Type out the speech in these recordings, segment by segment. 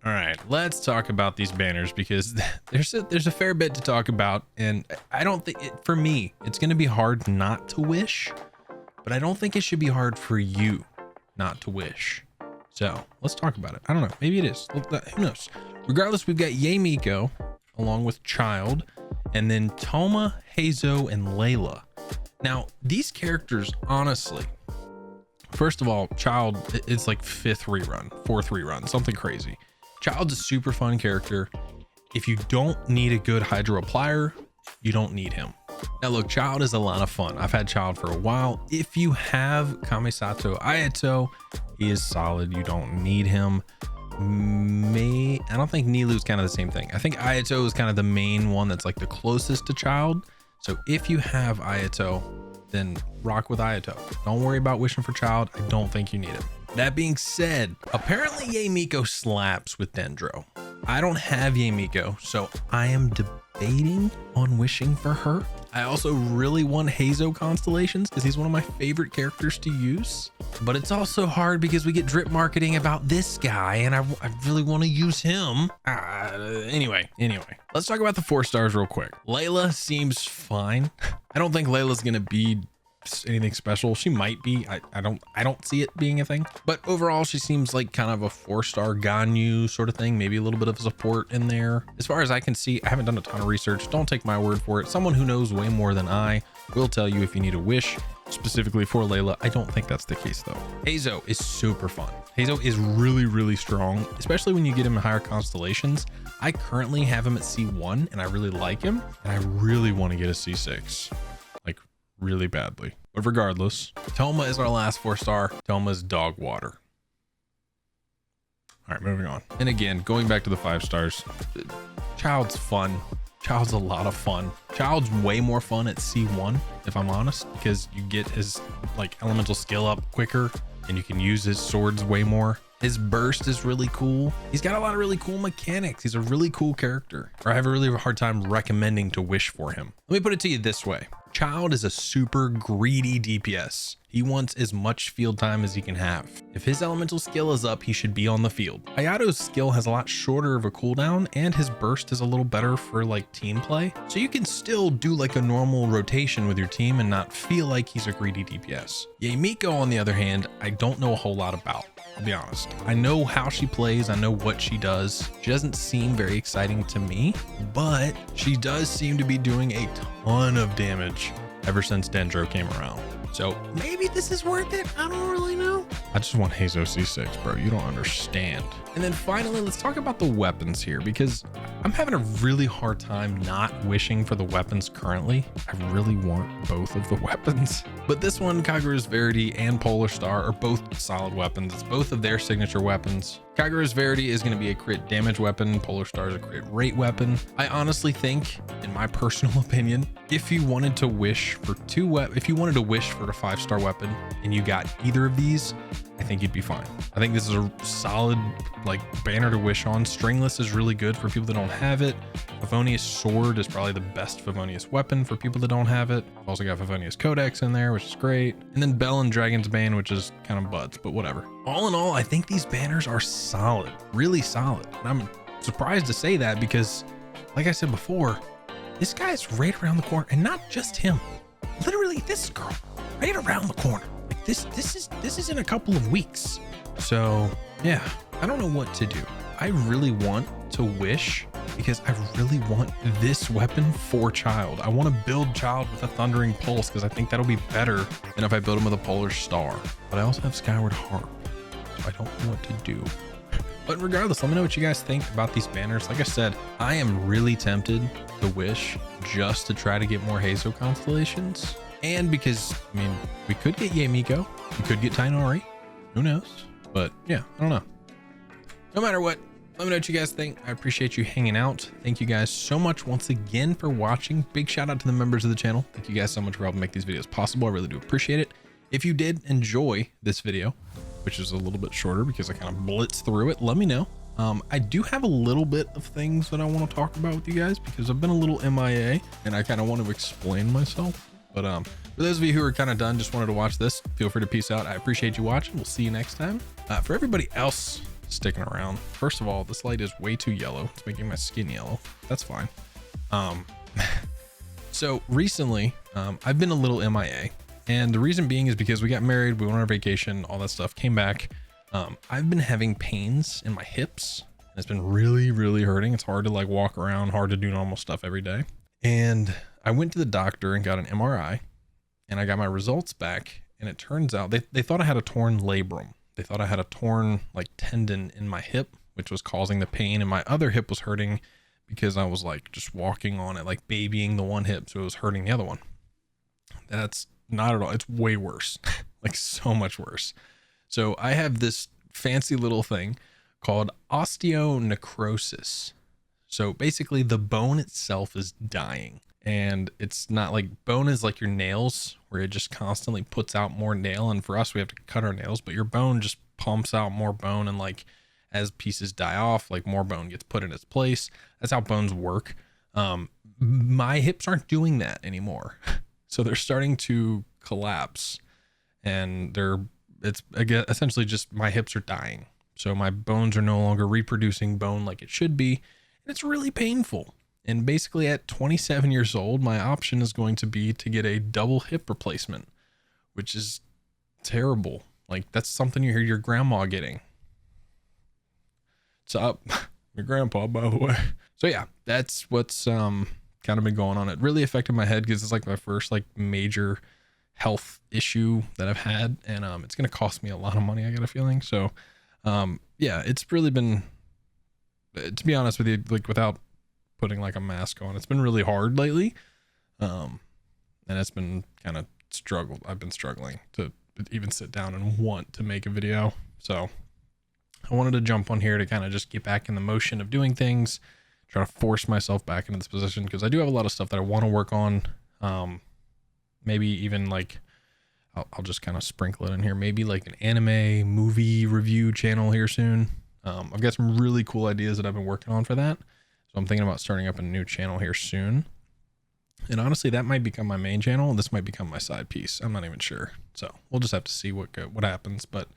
All right, let's talk about these banners because there's a fair bit to talk about, and I don't think for me it's going to be hard not to wish, but I don't think it should be hard for you not to wish. So let's talk about it. I don't know, maybe it is. Who knows? Regardless, we've got Yae Miko along with Childe, and then Toma, Hazo, and Layla. Now these characters, honestly, first of all, Childe, it's like fourth rerun, something crazy. Childe's a super fun character. If you don't need a good hydro applier, you don't need him. Now look, Childe is a lot of fun. I've had Childe for a while. If you have Kamisato Ayato, he is solid. You don't need him. I don't think Nilou's kind of the same thing. I think Ayato is kind of the main one that's like the closest to Childe. So if you have Ayato, then rock with Ayato. Don't worry about wishing for Childe. I don't think you need him. That being said, apparently Yae Miko slaps with Dendro. I don't have Yae Miko, so I am debating on wishing for her. I also really want Hazo constellations because he's one of my favorite characters to use, but it's also hard because we get drip marketing about this guy and I really want to use him. Anyway, let's talk about the 4 stars real quick. Layla seems fine. I don't think Layla's gonna be anything special. She might be. I don't see it being a thing, but overall she seems like kind of a 4-star Ganyu sort of thing, maybe a little bit of support in there. As far as I can see, I haven't done a ton of research. Don't take my word for it. Someone who knows way more than I will tell you if you need a wish specifically for Layla. I don't think that's the case though. Hazo is super fun. Hazo is really strong, especially when you get him in higher constellations. I currently have him at C1 and I really like him, and I really want to get a C6. Like really badly. But regardless, Toma is our last 4-star. Toma's dog water. All right, moving on. And again, going back to the 5 stars, Childe's fun. Childe's a lot of fun. Childe's way more fun at C1, if I'm honest, because you get his like elemental skill up quicker and you can use his swords way more. His burst is really cool. He's got a lot of really cool mechanics. He's a really cool character. Or I have a really hard time recommending to wish for him. Let me put it to you this way. Childe is a super greedy DPS. He wants as much field time as he can have. If his elemental skill is up, he should be on the field. Hayato's skill has a lot shorter of a cooldown, and his burst is a little better for like team play. So you can still do like a normal rotation with your team and not feel like he's a greedy DPS. Yae Miko, on the other hand, I don't know a whole lot about. I'll be honest. I know how she plays. I know what she does. She doesn't seem very exciting to me, but she does seem to be doing a ton of damage ever since Dendro came around. So maybe this is worth it. I don't really know. I just want Hazo C6, bro. You don't understand. And then finally, let's talk about the weapons here, because I'm having a really hard time not wishing for the weapons currently. I really want both of the weapons. But this one, Kagura's Verity and Polar Star are both solid weapons. It's both of their signature weapons. Kagura's Verity is going to be a crit damage weapon. Polar Star is a crit rate weapon. I honestly think, in my personal opinion, if you wanted to wish for for a 5-star weapon and you got either of these, I think you'd be fine. I think this is a solid like banner to wish on. Stringless is really good for people that don't have it. Favonius Sword is probably the best Favonius weapon for people that don't have it. I've also got Favonius Codex in there, which is great. And then Bell and Dragon's Bane, which is kind of butts, but whatever. All in all, I think these banners are solid, really solid. And I'm surprised to say that because, like I said before, this guy's right around the corner, and not just him. Literally this girl right around the corner. Like this is in a couple of weeks. So yeah, I don't know what to do. I really want to wish because I really want this weapon for Childe. I want to build Childe with a Thundering Pulse because I think that'll be better than if I build him with a Polar Star. But I also have Skyward Harp, so I don't know what to do. But regardless, let me know what you guys think about these banners. Like I said, I am really tempted to wish just to try to get more Hazo constellations. And because, I mean, we could get Yae Miko, we could get Tainari, who knows? But yeah, I don't know. No matter what, let me know what you guys think. I appreciate you hanging out. Thank you guys so much once again for watching. Big shout out to the members of the channel. Thank you guys so much for helping make these videos possible. I really do appreciate it. If you did enjoy this video, which is a little bit shorter because I kind of blitzed through it, let me know. I do have a little bit of things that I want to talk about with you guys because I've been a little MIA and I kind of want to explain myself. But for those of you who are kind of done, just wanted to watch this, feel free to peace out. I appreciate you watching. We'll see you next time. For everybody else sticking around. First of all, this light is way too yellow. It's making my skin yellow. That's fine. So recently, I've been a little MIA, and the reason being is because we got married, we went on our vacation, all that stuff, came back. I've been having pains in my hips, and it's been really, really hurting. It's hard to like walk around, hard to do normal stuff every day. And I went to the doctor and got an MRI, and I got my results back, and it turns out they thought I had a torn labrum. They thought I had a torn like tendon in my hip, which was causing the pain, and my other hip was hurting because I was like just walking on it, like babying the one hip, so it was hurting the other one. That's not at all. It's way worse, like so much worse. So I have this fancy little thing called osteonecrosis. So basically the bone itself is dying, and it's not like bone is like your nails where it just constantly puts out more nail. And for us, we have to cut our nails, but your bone just pumps out more bone. And like, as pieces die off, like more bone gets put in its place. That's how bones work. My hips aren't doing that anymore. So they're starting to collapse, and it's again, essentially just my hips are dying. So my bones are no longer reproducing bone like it should be. And it's really painful. And basically at 27 years old, my option is going to be to get a double hip replacement, which is terrible. Like that's something you hear your grandma getting. What's up? Your grandpa, by the way. So yeah, that's what's kind of been going on. It really affected my head because it's like my first like major health issue that I've had, and it's gonna cost me a lot of money, I got a feeling. So yeah, it's really been, to be honest with you, like without putting like a mask on, it's been really hard lately. And it's been kind of I've been struggling to even sit down and want to make a video. So I wanted to jump on here to kind of just get back in the motion of doing things, try to force myself back into this position, because I do have a lot of stuff that I want to work on. Maybe even like, I'll just kind of sprinkle it in here. Maybe like an anime movie review channel here soon. I've got some really cool ideas that I've been working on for that. So I'm thinking about starting up a new channel here soon. And honestly, that might become my main channel, and this might become my side piece. I'm not even sure. So we'll just have to see what happens. But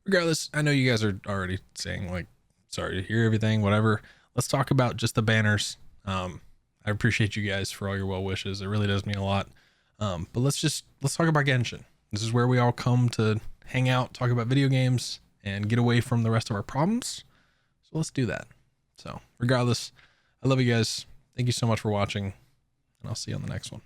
regardless, I know you guys are already saying like, sorry to hear everything, whatever. Let's talk about just the banners. I appreciate you guys for all your well wishes. It really does mean a lot. But let's talk about Genshin. This is where we all come to hang out, talk about video games, and get away from the rest of our problems. So let's do that. So regardless, I love you guys. Thank you so much for watching, and I'll see you on the next one.